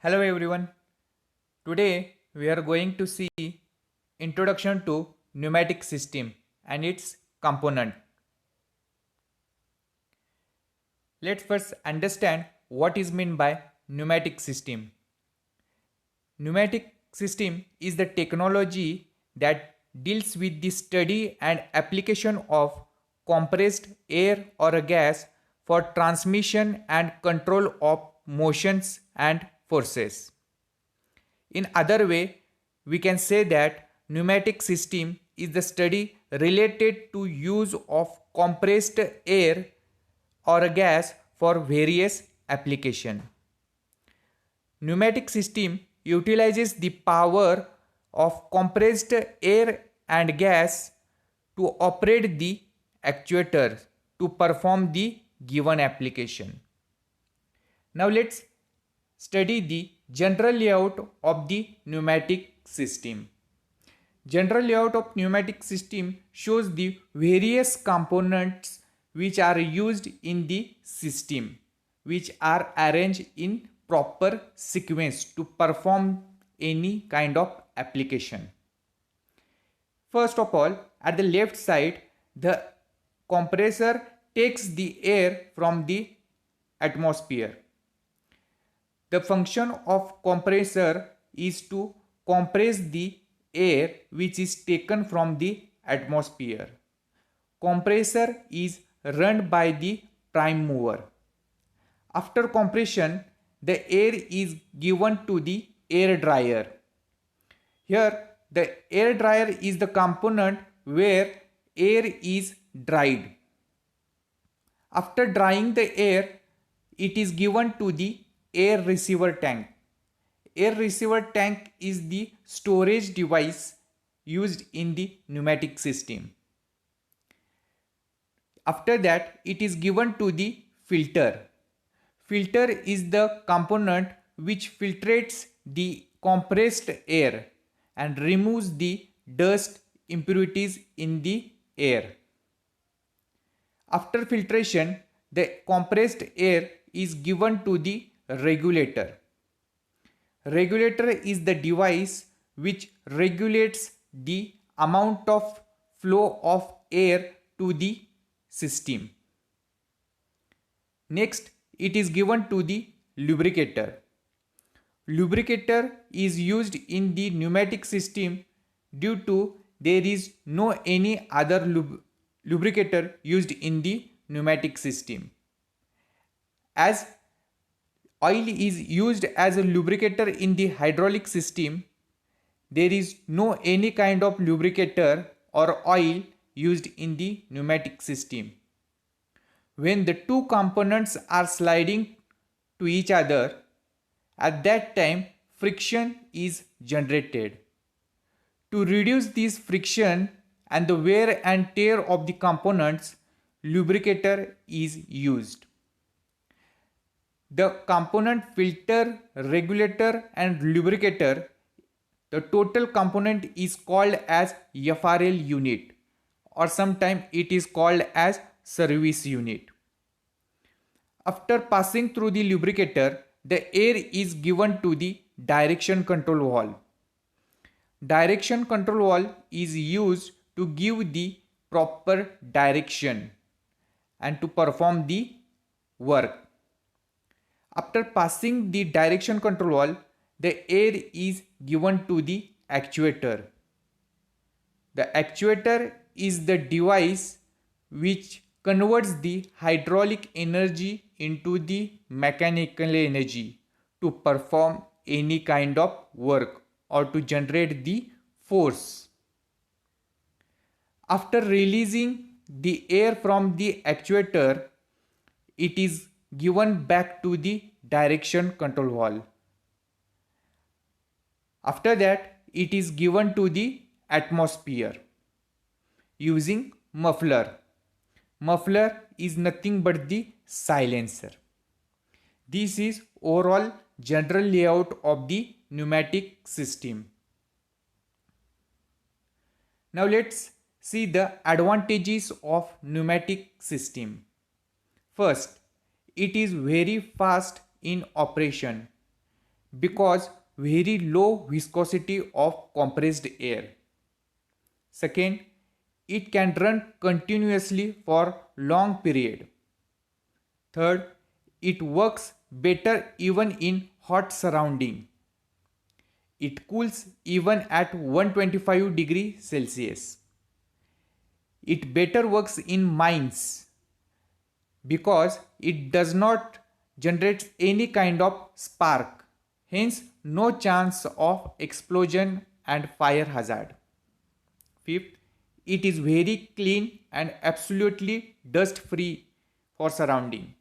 Hello everyone. Today we are going to see introduction to pneumatic system and its component. Let's first understand what is meant by pneumatic system. Pneumatic system is the technology that deals with the study and application of compressed air or a gas for transmission and control of motions and forces. In other way, we can say that pneumatic system is the study related to use of compressed air or a gas for various application. Pneumatic system utilizes the power of compressed air and gas to operate the actuator to perform the given application. Now let's study the general layout of the pneumatic system. General layout of pneumatic system shows the various components which are used in the system, which are arranged in proper sequence to perform any kind of application. First of all, at the left side, the compressor takes the air from the atmosphere. The function of compressor is to compress the air which is taken from the atmosphere. Compressor is run by the prime mover. After compression, the air is given to the air dryer. Here, the air dryer is the component where air is dried. After drying the air, it is given to the air receiver tank. Air receiver tank is the storage device used in the pneumatic system. After that, it is given to the filter. Filter is the component which filtrates the compressed air and removes the dust impurities in the air. After filtration, the compressed air is given to the regulator. Regulator is the device which regulates the amount of flow of air to the system. Next, it is given to the lubricator. Lubricator is used in the pneumatic system due to there is no any other lubricator used in the pneumatic system. As oil is used as a lubricator in the hydraulic system, there is no any kind of lubricator or oil used in the pneumatic system. When the two components are sliding to each other, at that time friction is generated. To reduce this friction and the wear and tear of the components, lubricator is used. The component filter, regulator and lubricator, the total component is called as FRL unit, or sometimes it is called as service unit. After passing through the lubricator, the air is given to the direction control valve. Direction control valve is used to give the proper direction and to perform the work. After passing the direction control valve, the air is given to the actuator. The actuator is the device which converts the hydraulic energy into the mechanical energy to perform any kind of work or to generate the force. After releasing the air from the actuator, it is given back to the direction control valve. After that, it is given to the atmosphere using muffler. Muffler is nothing but the silencer. This is overall general layout of the pneumatic system. Now let's see the advantages of pneumatic system. First, it is very fast in operation. because very low viscosity of compressed air. Second, it can run continuously for long period. Third, it works better even in hot surrounding. It cools even at 125 degrees Celsius. It better works in mines because it does not generate any kind of spark, hence no chance of explosion and fire hazard. Fifth, it is very clean and absolutely dust free for surrounding.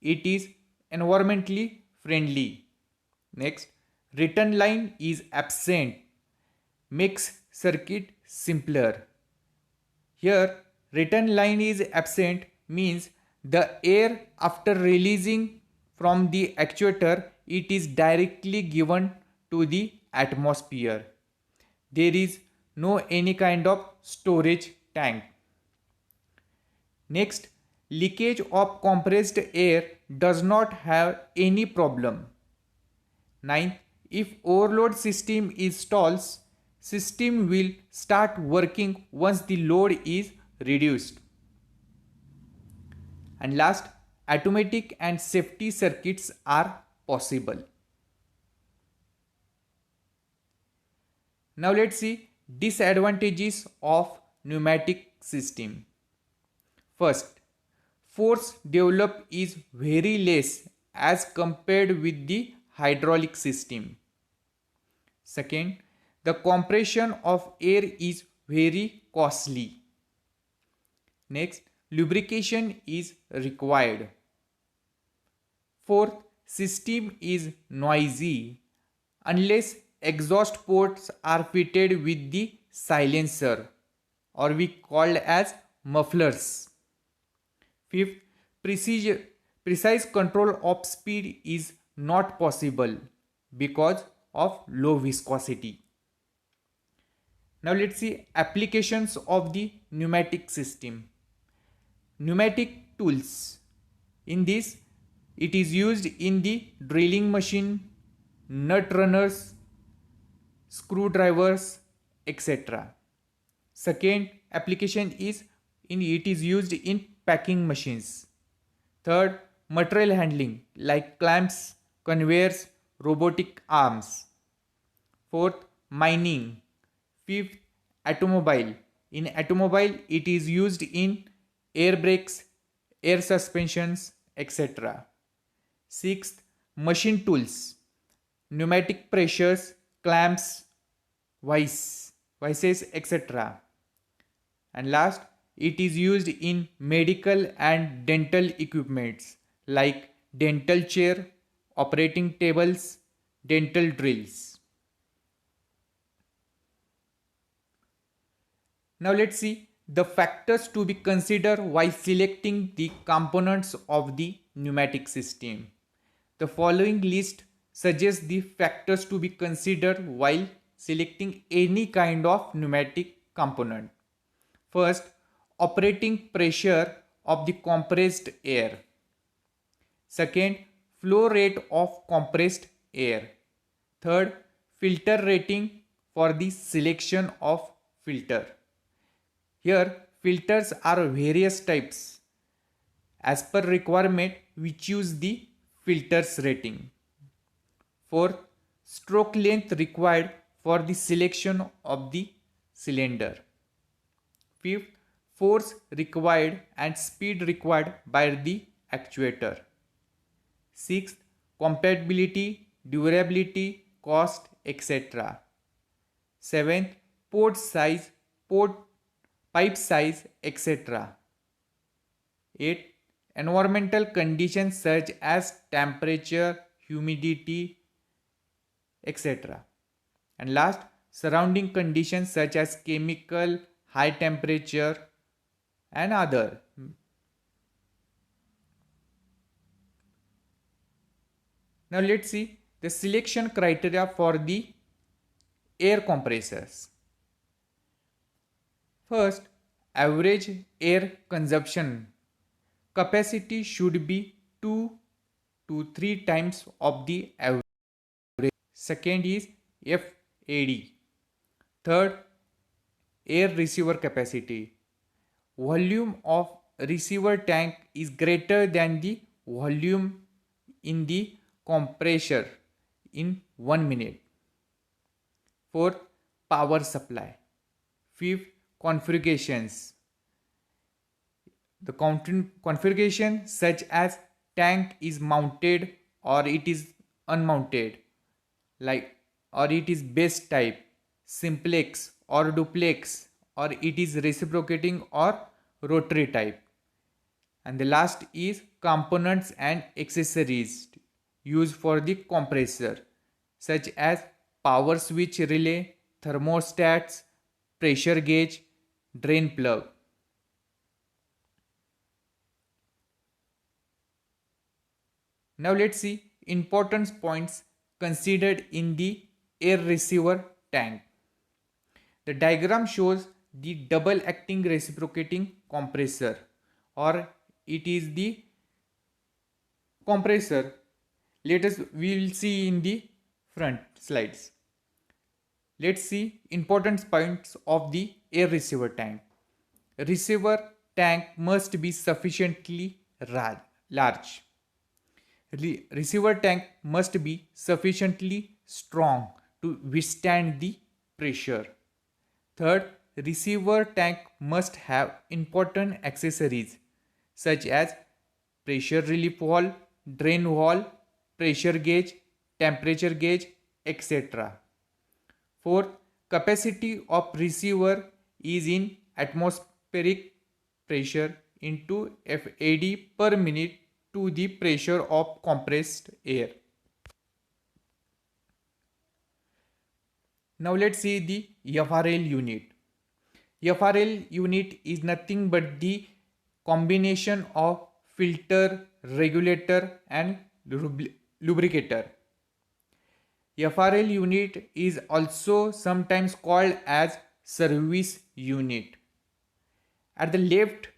It is environmentally friendly. Next, return line is absent, makes circuit simpler. Here, return line is absent means the air after releasing from the actuator, it is directly given to the atmosphere. There is no any kind of storage tank. Next, leakage of compressed air does not have any problem. Ninth, if overload system is stalls, system will start working once the load is reduced. And last, automatic and safety circuits are possible. Now let's see disadvantages of pneumatic system. First, force developed is very less as compared with the hydraulic system. Second, the compression of air is very costly. Next, lubrication is required. Fourth, system is noisy unless exhaust ports are fitted with the silencer or we called as mufflers. Fifth, precise control of speed is not possible because of low viscosity. Now let's see applications of the pneumatic system. Pneumatic tools. In this, it is used in the drilling machine, nut runners, screwdrivers, etc. Second application is it is used in packing machines. Third, material handling like clamps, conveyors, robotic arms. Fourth, mining. Fifth, automobile. In automobile, it is used in air brakes, air suspensions, etc. Sixth, machine tools, pneumatic pressures, clamps, vices, etc. And last, it is used in medical and dental equipments like dental chair, operating tables, dental drills. Now let's see the factors to be considered while selecting the components of the pneumatic system. The following list suggests the factors to be considered while selecting any kind of pneumatic component. First, operating pressure of the compressed air. Second, flow rate of compressed air. Third, filter rating for the selection of filter. Here, filters are various types. As per requirement, we choose the filters rating. Fourth, stroke length required for the selection of the cylinder. Fifth, force required and speed required by the actuator. Sixth, compatibility, durability, cost, etc. Seventh, port size, pipe size, etc. Eighth, environmental conditions such as temperature, humidity, etc. And last, surrounding conditions such as chemical, high temperature and other. Now let's see the selection criteria for the air compressors. First, average air consumption capacity should be 2 to 3 times of the average. Second is FAD. Third, air receiver capacity. Volume of receiver tank is greater than the volume in the compressor in 1 minute. Fourth, power supply. Fifth, configurations. The configuration such as tank is mounted or it is unmounted, like, or it is base type, simplex or duplex, or it is reciprocating or rotary type. And the last is components and accessories used for the compressor, such as power switch relay, thermostats, pressure gauge, drain plug. Now let's see important points considered in the air receiver tank. The diagram shows the double acting reciprocating compressor, or it is the compressor. We will see in the front slides. Let's see important points of the air receiver tank. Receiver tank must be sufficiently large. Receiver tank must be sufficiently strong to withstand the pressure. Third, receiver tank must have important accessories such as pressure relief valve, drain valve, pressure gauge, temperature gauge, etc. Fourth, capacity of receiver is in atmospheric pressure into FAD per minute to the pressure of compressed air. Now let's see the FRL unit. FRL unit is nothing but the combination of filter, regulator and lubricator. FRL unit is also sometimes called as service unit. At the left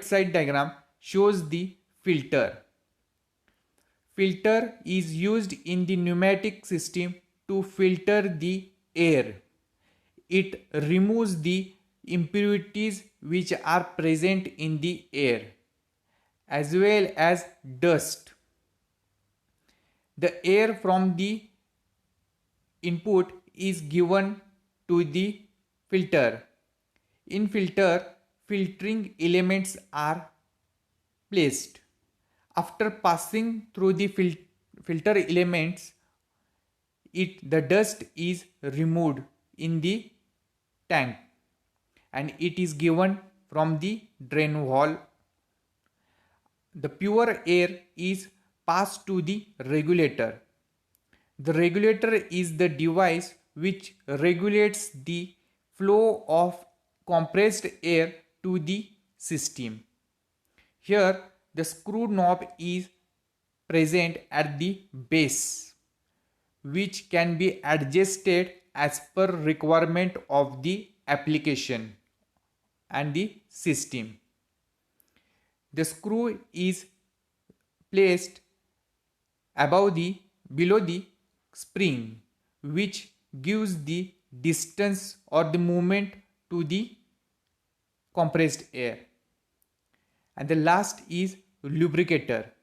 side diagram shows the filter. Filter is used in the pneumatic system to filter the air. It removes the impurities which are present in the air, as well as dust. The air from the input is given to the filter. In filter, filtering elements are placed. After passing through the filter elements, the dust is removed in the tank and it is given from the drain valve. The pure air is passed to the regulator. The regulator is the device which regulates the flow of compressed air to the system. Here, the screw knob is present at the base, which can be adjusted as per requirement of the application and the system. The screw is placed below the spring, which gives the distance or the movement to the compressed air. And the last is lubricator.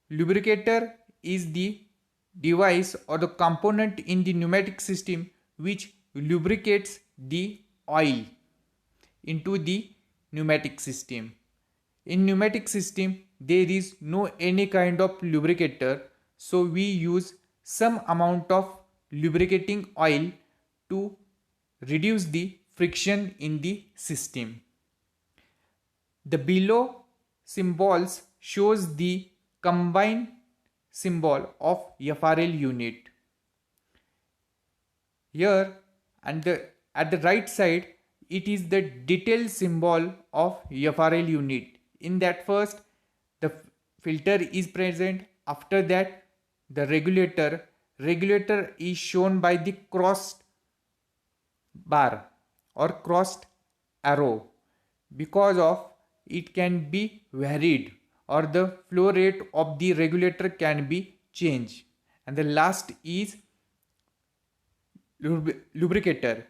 Lubricator is the device or the component in the pneumatic system which lubricates the oil into the pneumatic system. In pneumatic system there is no any kind of lubricator, so we use some amount of lubricating oil to reduce the friction in the system. The below symbols shows the combined symbol of FRL unit. Here and at the right side it is the detailed symbol of FRL unit. In that first the filter is present, after that the regulator is shown by the crossed bar or crossed arrow because of it can be varied or the flow rate of the regulator can be changed. And the last is lubricator.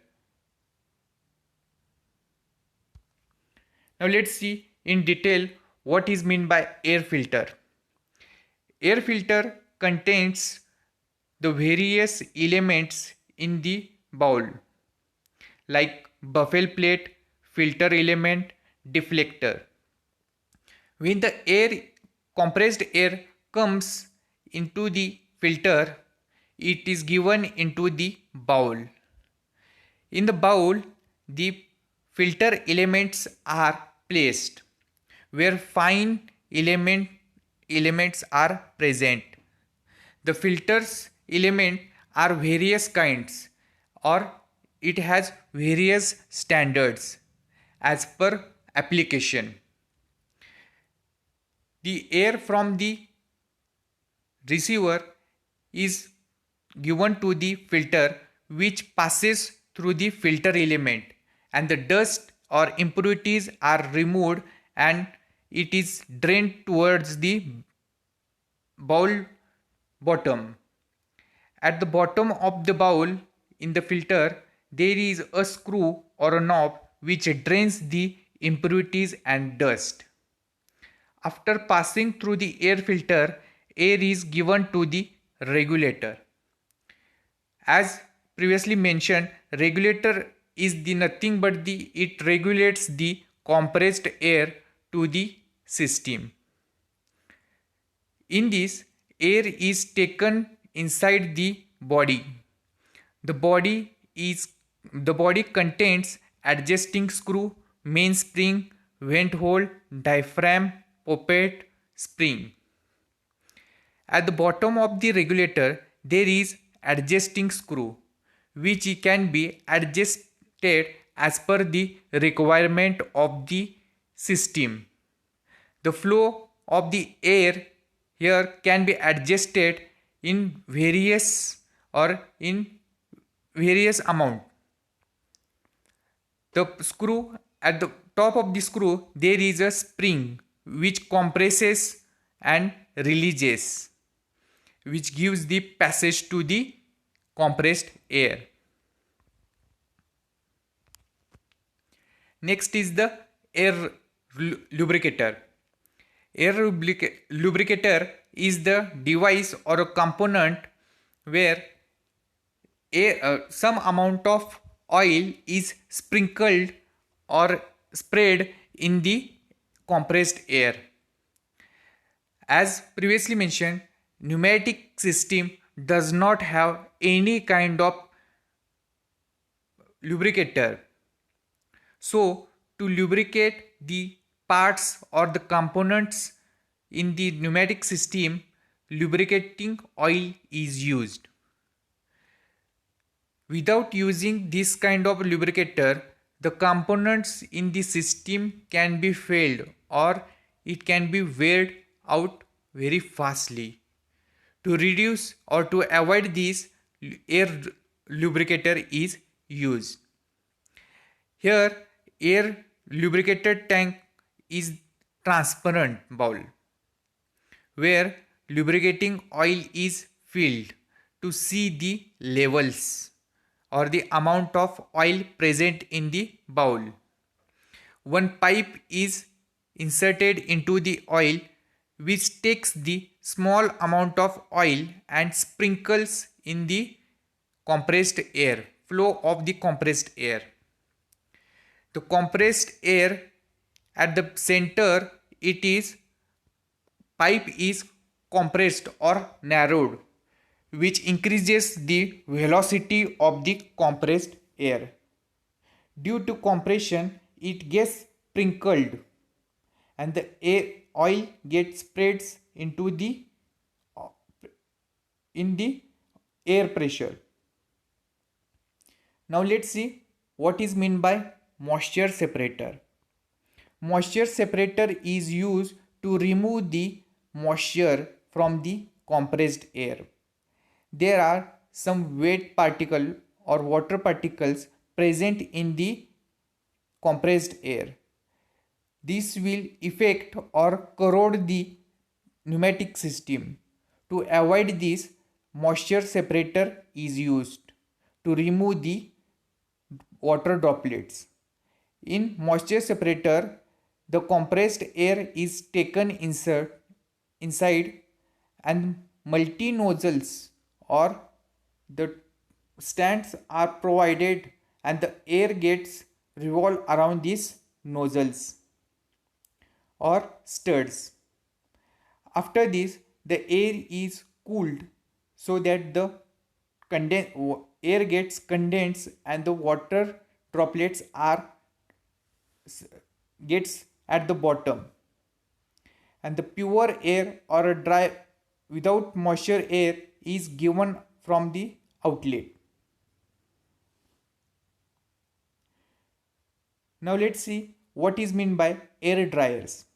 Now let's see in detail what is meant by air filter. Air filter contains the various elements in the bowl like buffel plate, filter element, deflector. When the compressed air comes into the filter, it is given into the bowl. In the bowl, the filter elements are placed where fine elements are present. The filters element are various kinds or it has various standards as per application. The air from the receiver is given to the filter which passes through the filter element and the dust or impurities are removed and it is drained towards the bowl bottom. At the bottom of the bowl in the filter there is a screw or a knob which drains the impurities and dust. After passing through the air filter, air is given to the regulator. As previously mentioned, regulator is the nothing but it regulates the compressed air to the system. In this, air is taken inside the body. The body contains adjusting screw, mainspring, vent hole, diaphragm, poppet, spring. At the bottom of the regulator there is adjusting screw which can be adjusted as per the requirement of the system. The flow of the air here can be adjusted in various amount. The screw at the top of the screw there is a spring which compresses and releases, which gives the passage to the compressed air. Next is the air lubricator. Air lubricator is the device or a component where some amount of oil is sprinkled or sprayed in the compressed air. As previously mentioned, pneumatic system does not have any kind of lubricator. So to lubricate the parts or the components in the pneumatic system, lubricating oil is used. Without using this kind of lubricator, the components in the system can be failed or it can be weared out very fastly. To reduce or to avoid this, air lubricator is used. Here, air lubricated tank is transparent bowl where lubricating oil is filled to see the levels or the amount of oil present in the bowl. One pipe is inserted into the oil which takes the small amount of oil and sprinkles in the compressed air, flow of the compressed air. The compressed air at the center, pipe is compressed or narrowed, which increases the velocity of the compressed air. Due to compression, it gets sprinkled and the oil gets spread into the air pressure. Now let's see what is meant by moisture separator. Moisture separator is used to remove the moisture from the compressed air. There are some wet particle or water particles present in the compressed air. This will affect or corrode the pneumatic system. To avoid this, moisture separator is used to remove the water droplets. In moisture separator, the compressed air is taken inside and multi nozzles or the stands are provided and the air gets revolved around these nozzles or studs. After this, the air is cooled so that the air gets condensed and the water droplets are gets at the bottom, and the pure air or a dry without moisture air is given from the outlet. Now let's see what is meant by air dryers.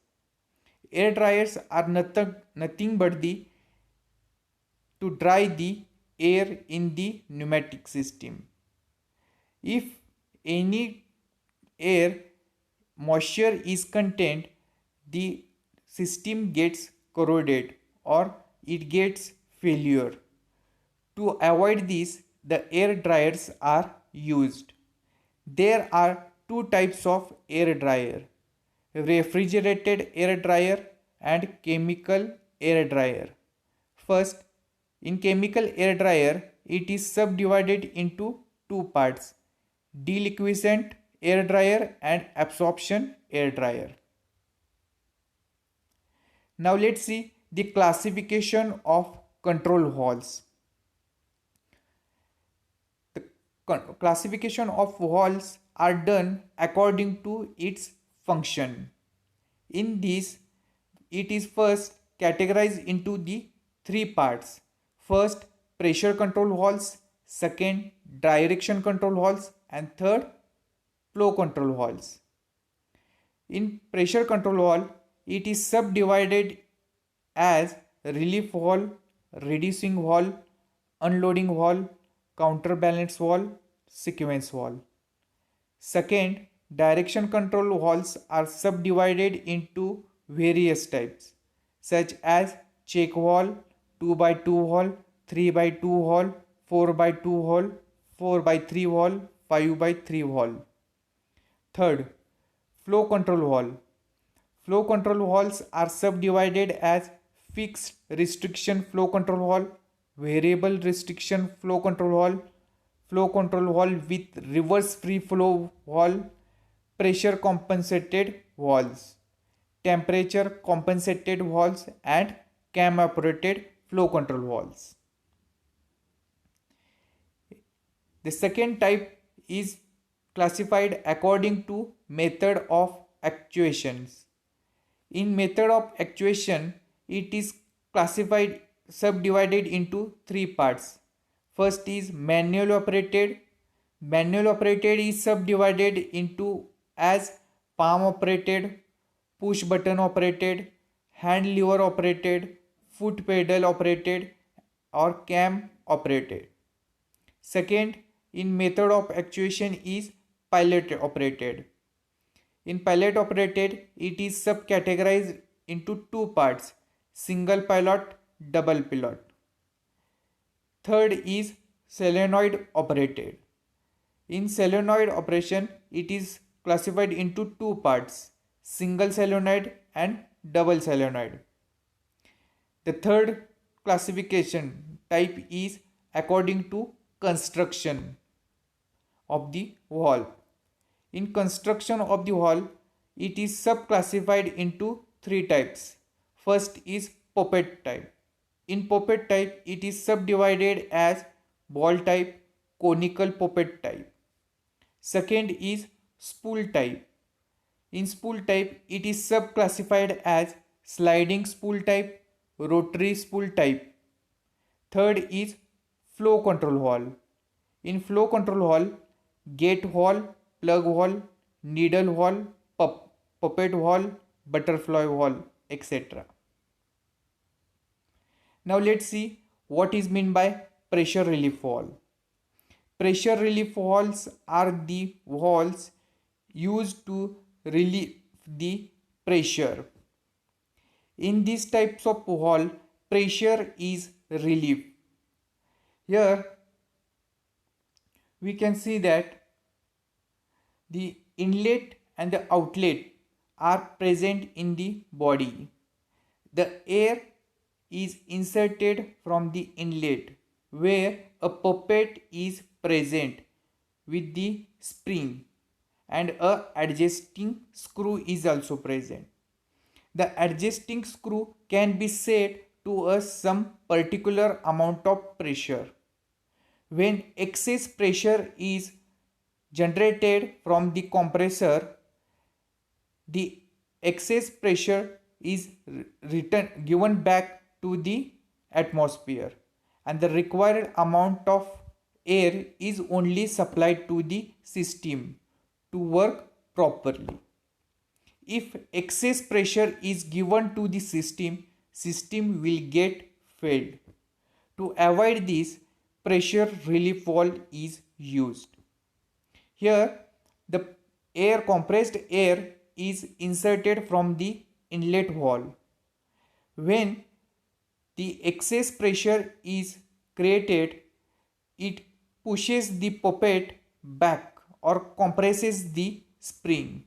Air dryers are nothing but the to dry the air in the pneumatic system. If any air moisture is contained, the system gets corroded or it gets failure. To avoid this, the air dryers are used. There are two types of air dryer: refrigerated air dryer and chemical air dryer. First, in chemical air dryer, it is subdivided into two parts: deliquescent air dryer and absorption air dryer. Now let's see the classification of control valves. The classification of valves are done according to its function. In this, it is first categorized into the three parts. First, pressure control valves, second, direction control valves, and third, flow control valves. In pressure control valve, it is subdivided as relief valve, reducing valve, unloading valve, counterbalance valve, sequence valve. Second, direction control valves are subdivided into various types such as check valve, 2x2 valve, 3x2 valve, 4x2 valve, 4x3 valve, 5x3 valve. Third, flow control valve. Flow control valves are subdivided as fixed restriction flow control valve, variable restriction flow control valve with reverse free flow valve, pressure compensated valves, temperature compensated valves, and cam operated flow control valves. The second type is classified according to method of actuations. In method of actuation, it is classified subdivided into three parts. First is manual operated. Manual operated is subdivided into as palm operated, push button operated, hand lever operated, foot pedal operated, or cam operated. Second, in method of actuation is pilot operated. In pilot operated, it is subcategorized into two parts: single pilot, double pilot. Third is solenoid operated. In solenoid operation, it is classified into two parts: single solenoid and double solenoid. The third classification type is according to construction of the valve. In construction of the valve, it is subclassified into three types. First is poppet type. In poppet type, it is subdivided as ball type, conical poppet type. Second is spool type. In spool type, it is subclassified as sliding spool type, rotary spool type. Third is flow control valve. In flow control valve, gate valve, plug valve, needle valve, puppet valve, butterfly valve, etc. Now let's see what is meant by pressure relief valve. Pressure relief valves are the valves used to relieve the pressure. In these types of valve, pressure is relieved. Here we can see that the inlet and the outlet are present in the body. The air is inserted from the inlet where a puppet is present with the spring and a adjusting screw is also present. The adjusting screw can be set to some particular amount of pressure. When excess pressure is generated from the compressor, the excess pressure is given back to the atmosphere and the required amount of air is only supplied to the system to work properly. If excess pressure is given to the system will get failed. To avoid this, pressure relief valve is used. Here, the compressed air is inserted from the inlet valve. When the excess pressure is created, it pushes the puppet back or compresses the spring,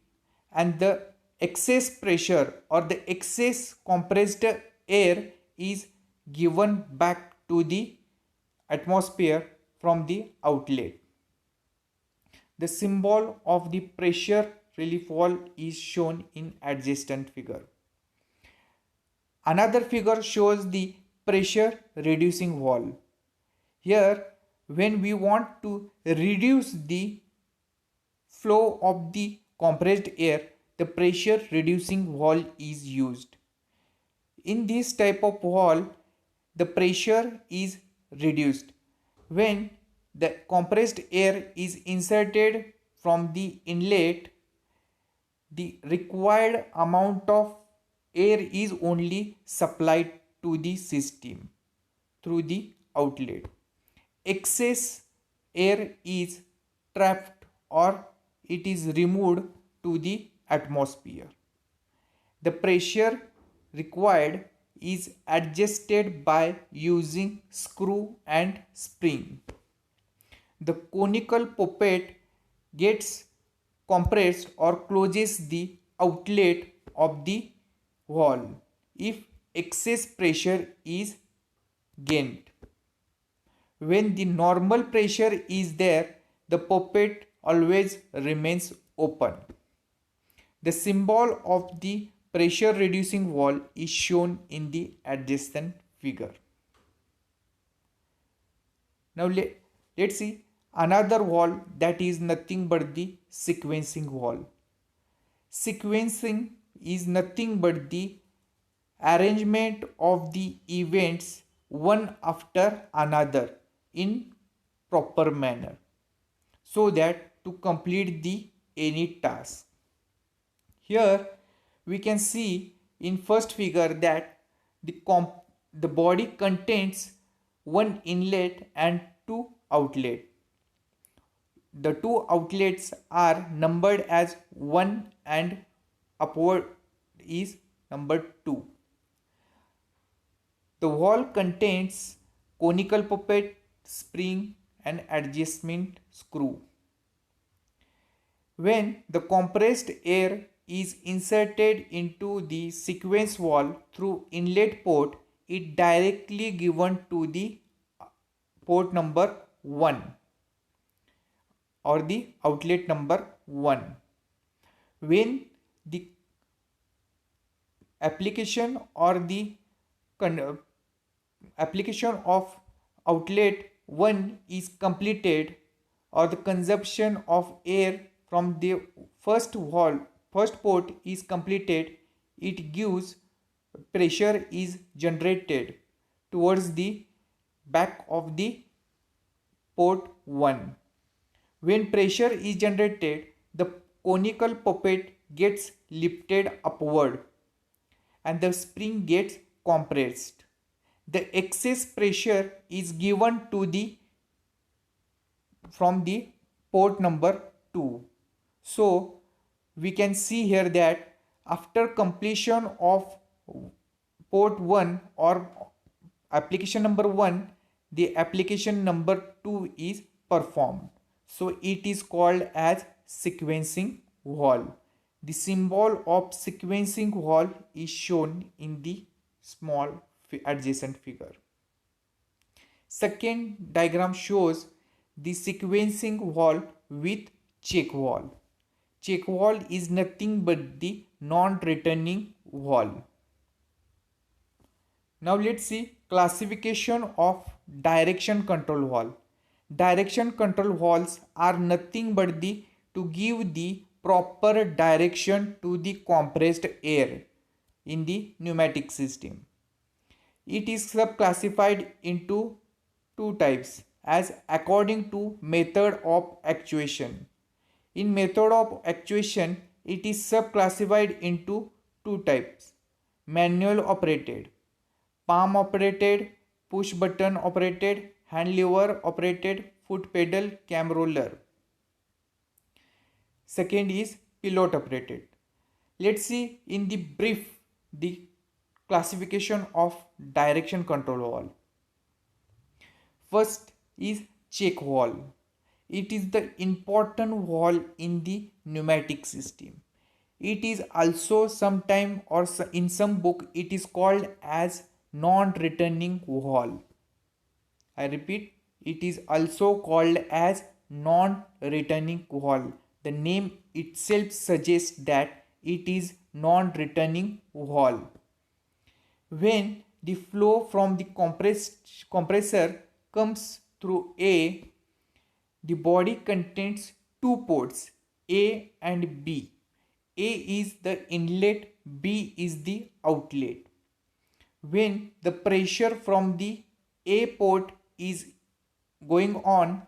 and the excess pressure or the excess compressed air is given back to the atmosphere from the outlet. The symbol of the pressure relief valve is shown in adjacent figure. Another figure shows the pressure reducing valve. Here, when we want to reduce the flow of the compressed air, the pressure reducing valve is used. In this type of valve, the pressure is reduced when the compressed air is inserted from the inlet. The required amount of air is only supplied to the system through the outlet. Excess air is trapped or it is removed to the atmosphere. The pressure required is adjusted by using screw and spring. The conical puppet gets compressed or closes the outlet of the valve if excess pressure is gained. When the normal pressure is there, the puppet always remains open. The symbol of the pressure reducing valve is shown in the adjacent figure. Now let's see another valve that is nothing but the sequencing valve. Sequencing is nothing but the arrangement of the events one after another in proper manner so that to complete the any task. Here we can see in first figure that the body contains one inlet and two outlet. The two outlets are numbered as 1 and upward is number 2. The valve contains conical puppet, spring and adjustment screw. When the compressed air is inserted into the sequence valve through inlet port, it directly given to the port number 1 or the outlet number 1. When the application or the application of outlet 1 is completed or the consumption of air from the first port is completed, it gives pressure is generated towards the back of the port 1. When pressure is generated, the conical puppet gets lifted upward and the spring gets compressed. The excess pressure is given to the from the port number 2. So we can see here that after completion of port 1 or application number 1, the application number 2 is performed. So it is called as sequencing wall. The symbol of sequencing wall is shown in the small adjacent figure. Second diagram shows the sequencing wall with check wall. Check wall is nothing but the non-returning wall. Now let's see classification of direction control wall. Direction control walls are nothing but to give the proper direction to the compressed air in the pneumatic system. It is subclassified into two types as according to method of actuation. In method of actuation, it is subclassified into two types: manual operated, palm operated, push button operated, hand lever operated, foot pedal, cam roller. Second is pilot operated. Let's see in the brief the classification of direction control wall. First is check wall. It is the important wall in the pneumatic system. It is also sometime or in some book it is called as non-returning wall. I repeat, it is also called as non-returning wall. The name itself suggests that it is non-returning wall. When the flow from the compressor comes through A, the body contains two ports, A and B. A is the inlet, B is the outlet. When the pressure from the A port is going on,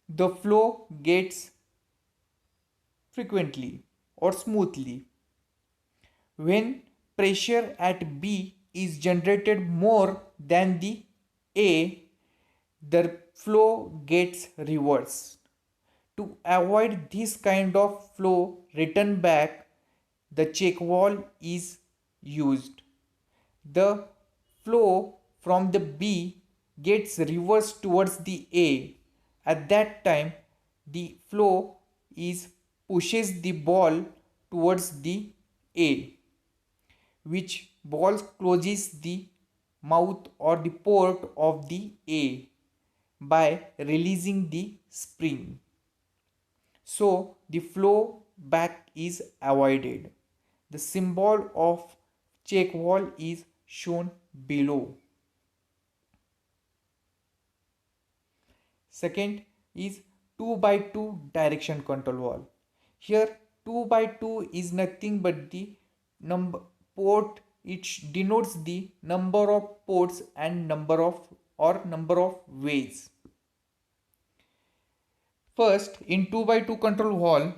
the flow gets frequently or smoothly. When pressure at B is generated more than the A, the flow gets reversed. To avoid this kind of flow return back, the check wall is used. The flow from the B gets reversed towards the A. At that time, the flow pushes the ball towards the A, which ball closes the mouth or the port of the A by releasing the spring. So the flow back is avoided. The symbol of check wall is shown below. Second is 2x2 direction control wall. Here 2x2 is nothing but the number port. It denotes the number of ports and number of ways. First, in 2x2 control wall,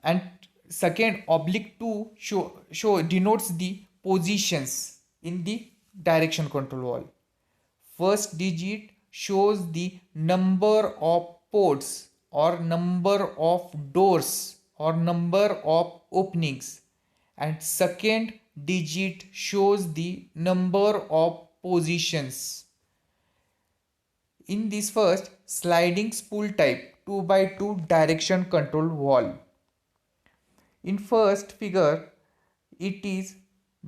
and second =2 denotes the positions in the direction control wall. First digit shows the number of ports or number of doors or number of openings, and second digit shows the number of positions. In this first sliding spool type 2x2 direction control wall, in first figure it is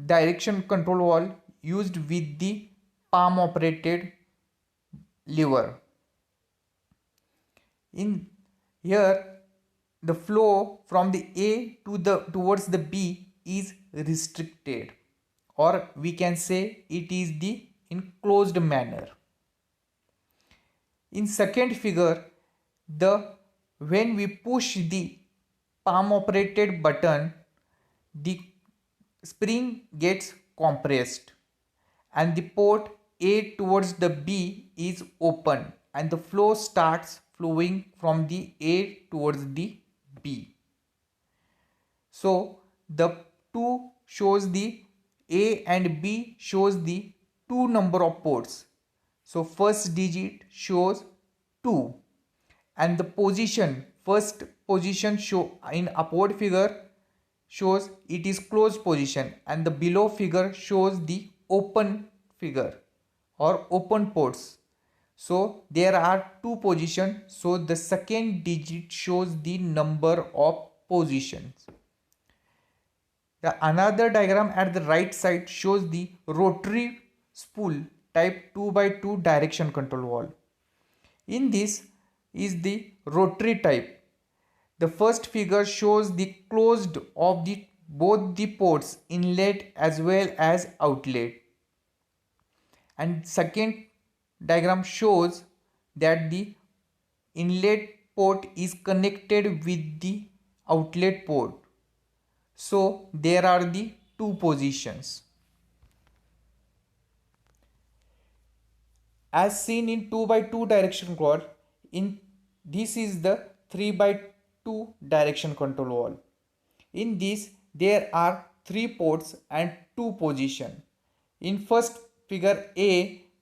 direction control wall used with the palm operated lever. In here the flow from the A towards the B is restricted, or we can say it is the in closed manner. In second figure, when we push the palm operated button, the spring gets compressed and the port A towards the B is open and the flow starts flowing from the A towards the B. So the 2 shows the A and B shows the 2 number of ports. So first digit shows 2 and the first position show in upward figure shows it is closed position, and the below figure shows the open figure or open ports. So there are two positions, so the second digit shows the number of positions. The another diagram at the right side shows the rotary spool type 2 by 2 direction control valve. In this is the rotary type. The first figure shows the closed of the both the ports, inlet as well as outlet. And second diagram shows that the inlet port is connected with the outlet port. So there are the two positions. As seen in 2 by 2 direction valve, in this is the 3 by 2 direction control valve. In this there are 3 ports and 2 positions. In first figure A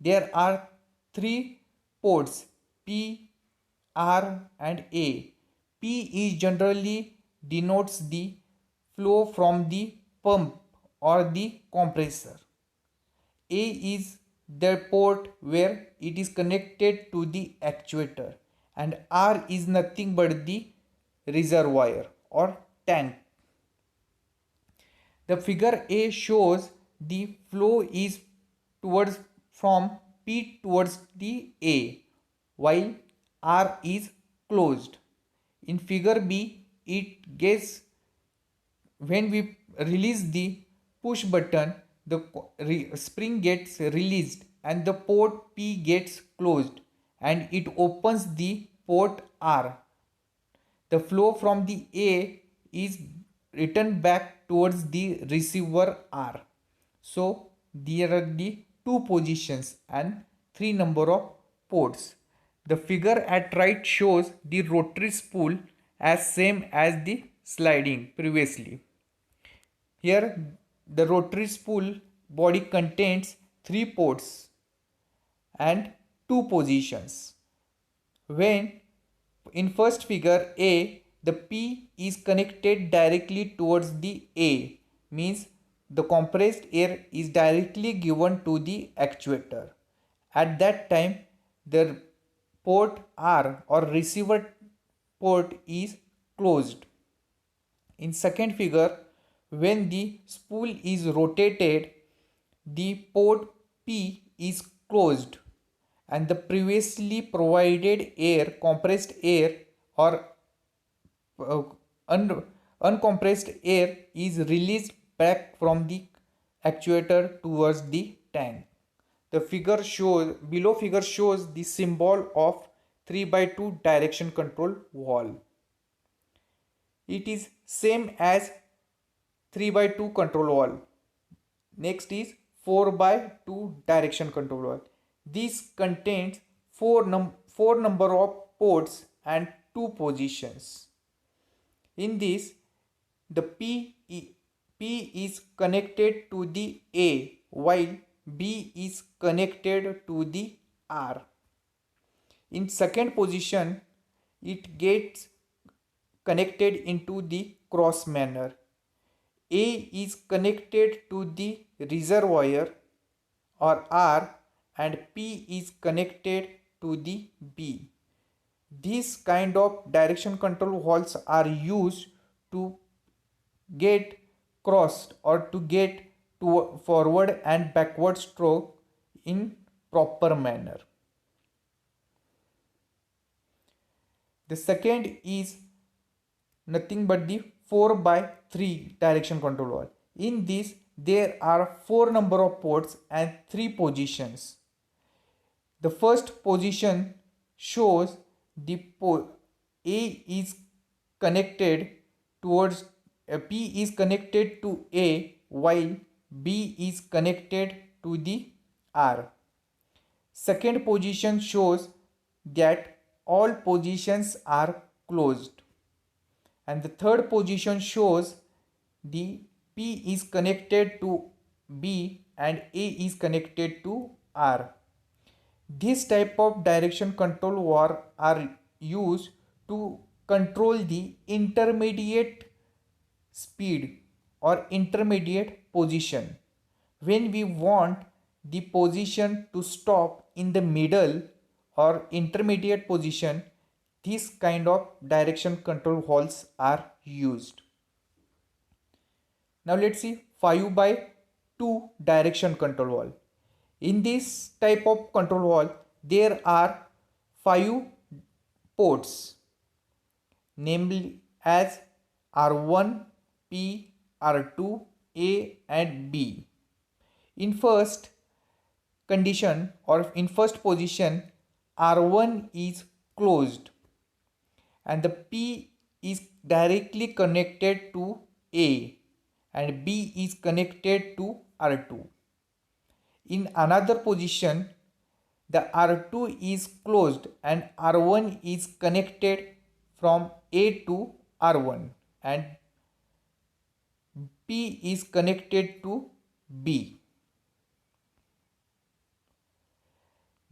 there are 3 ports P, R and A. P is generally denotes the flow from the pump or the compressor. A is the port where it is connected to the actuator, and R is nothing but the reservoir or tank. The figure A shows the flow is towards from P towards the A while R is closed. In figure B, it gets, when we release the push button, the spring gets released and the port P gets closed and it opens the port R. The flow from the A is returned back towards the receiver R. So there are the two positions and 3 number of ports. The figure at right shows the rotary spool as same as the sliding previously. Here the rotary spool body contains 3 ports and 2 positions. When in first figure A, the P is connected directly towards the A, means the compressed air is directly given to the actuator. At that time the port R or receiver port is closed. In second figure, when the spool is rotated, the port P is closed and the previously provided air, compressed air or uncompressed air is released back from the actuator towards the tank. The figure shows, below figure shows the symbol of 3 by 2 direction control valve. It is same as 3 by 2 control valve. Next is 4 by 2 direction control valve. This contains 4 number of ports and 2 positions. In this, the P is connected to the A while B is connected to the R. In second position, it gets connected into the cross manner. A is connected to the reservoir or R and P is connected to the B. These kind of direction control valves are used to get crossed or to get to forward and backward stroke in proper manner. The second is nothing but the 4 by 3 direction control valve. In this there are 4 number of ports and 3 positions. The first position shows the A is connected towards P is connected to A while B is connected to the R. Second position shows that all positions are closed. And the third position shows the P is connected to B and A is connected to R. This type of direction control valve are used to control the intermediate speed or intermediate position. When we want the position to stop in the middle or intermediate position, this kind of direction control valves are used. Now let's see 5 by 2 direction control valve. In this type of control valve, there are 5 ports, namely as R1, P, R2, A and B. In first condition or in first position, R1 is closed and the P is directly connected to A and B is connected to R2. In another position, the R2 is closed and R1 is connected from A to R1 and P is connected to B.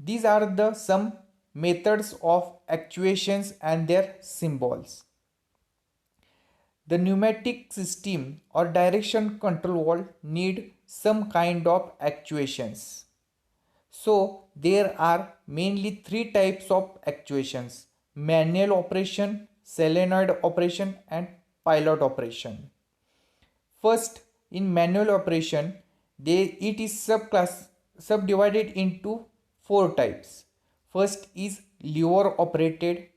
These are the some methods of actuations and their symbols. The pneumatic system or direction control valve need some kind of actuations. So there are mainly 3 types of actuations: manual operation, solenoid operation and pilot operation. First, in manual operation, it is subdivided into 4 types. First is lever operated,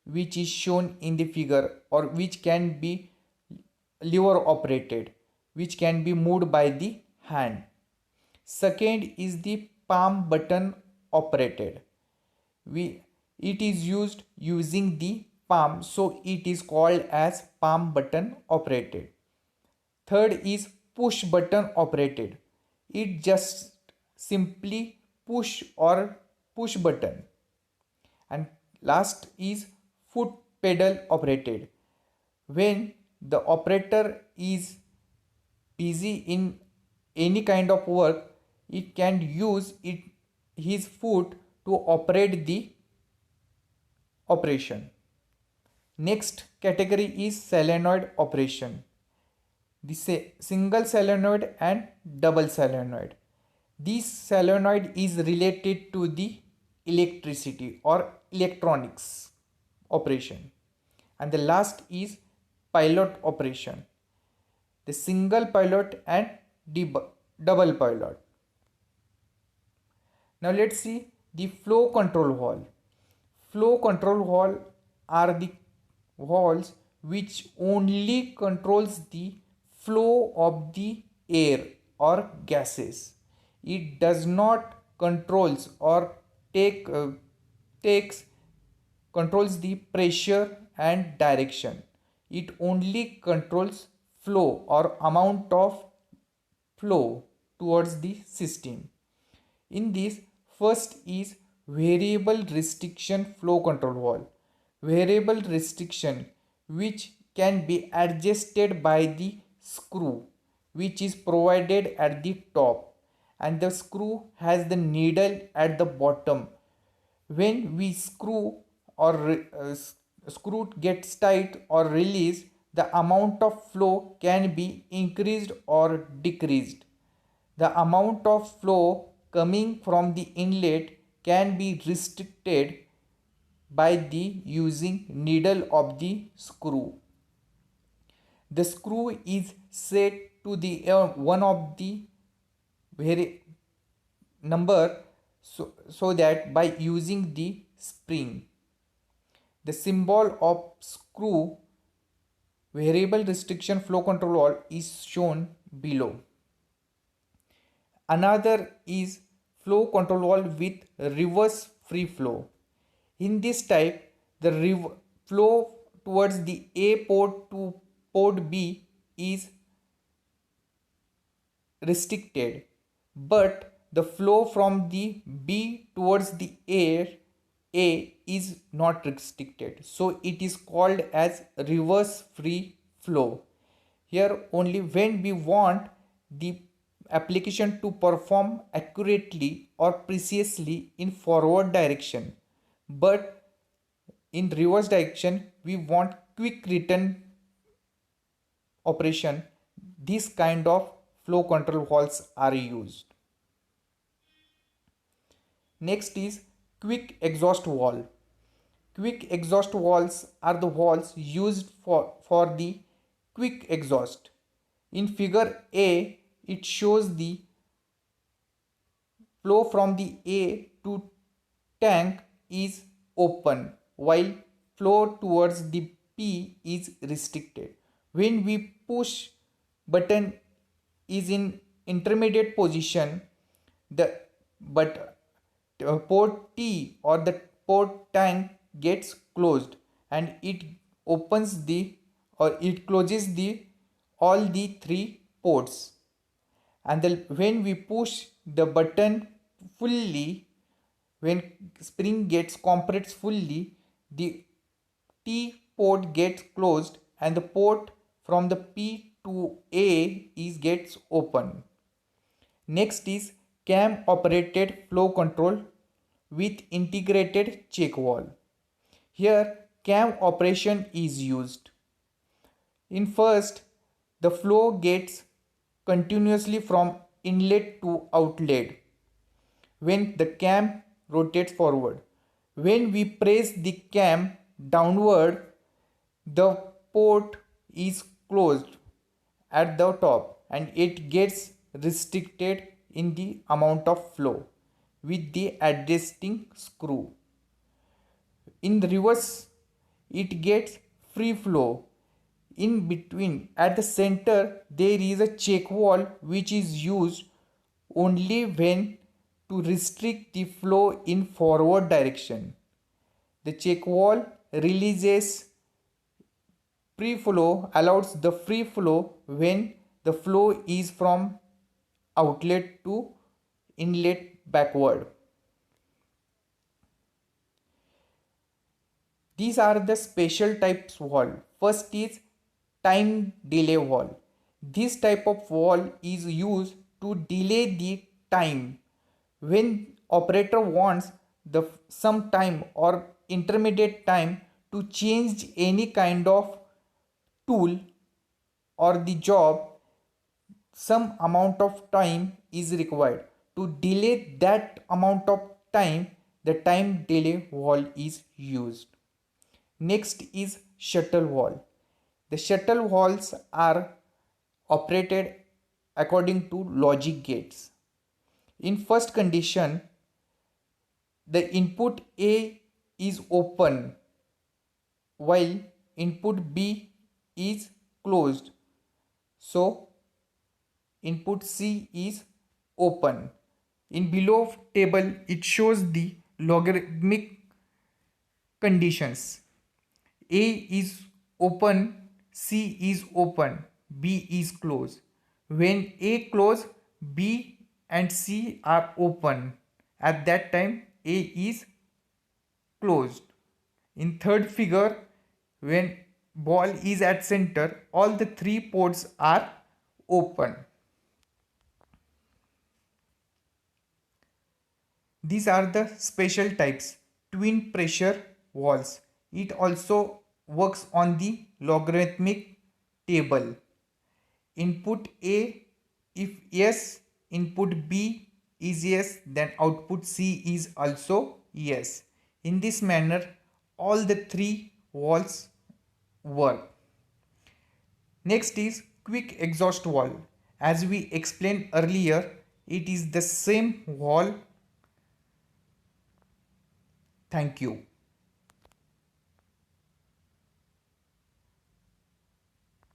which is shown in the figure, or which can be lever operated, which can be moved by the hand. Second is the palm button operated. It is used using the palm, so it is called as palm button operated. Third is push button operated. It just simply push or push button. And last is foot pedal operated. When the operator is busy in any kind of work, it can use his foot to operate the operation. Next category is solenoid operation. The single solenoid and double solenoid. This solenoid is related to the electricity or electronics operation. And the last is pilot operation. The single pilot and double pilot. Now let's see the flow control valve. Flow control valve are the valves which only controls the flow of the air or gases. It does not controls or controls the pressure and direction. It only controls flow or amount of flow towards the system. In this, first is variable restriction flow control valve. Variable restriction, which can be adjusted by the screw, which is provided at the top, and the screw has the needle at the bottom. When we screw or screw gets tight or released, the amount of flow can be increased or decreased. The amount of flow coming from the inlet can be restricted by the using needle of the screw. The screw is set to the one of the number so that by using the spring. The symbol of screw variable restriction flow control valve is shown below. Another is flow control valve with reverse free flow. In this type, the flow towards the A port to port B is restricted, but the flow from the B towards the A is not restricted. So it is called as reverse free flow. Here only when we want the application to perform accurately or precisely in forward direction, but in reverse direction we want quick return operation, this kind of flow control valves are used. Next is quick exhaust valve. Quick exhaust valves are the valves used for the quick exhaust. In figure A, it shows the flow from the A to tank is open while flow towards the P is restricted. When we push button is in intermediate position, the but port T or the port tank gets closed and it opens the or it closes the all the three ports. And when we push the button fully, when spring gets compressed fully, the T port gets closed and the port from the P to A is gets open. Next is cam operated flow control with integrated check valve. Here cam operation is used. In first, the flow gets continuously from inlet to outlet when the cam rotates forward. When we press the cam downward, the port is closed at the top and it gets restricted in the amount of flow with the adjusting screw. In reverse, it gets free flow. In between, at the center, there is a check valve which is used only when to restrict the flow in forward direction. The check valve releases free flow, allows the free flow when the flow is from outlet to inlet backward. These are the special types valve. First is time delay valve. This type of valve is used to delay the time. When operator wants some time or intermediate time to change any kind of tool or the job, some amount of time is required. To delay that amount of time, the time delay valve is used. Next is shuttle valve. The shuttle valves are operated according to logic gates. In first condition, the input A is open while input B is closed. So input C is open. In below table, it shows the logarithmic conditions. A is open, C is open, B is closed. When A closed, B and C are open. At that time, A is closed. In third figure, when ball is at center, all the three ports are open. These are the special types, twin pressure valves. It also works on the logarithmic table. Input A, if yes, input B is yes, then output C is also yes. In this manner, all the three valves work. Next is quick exhaust valve. As we explained earlier, it is the same valve. Thank you.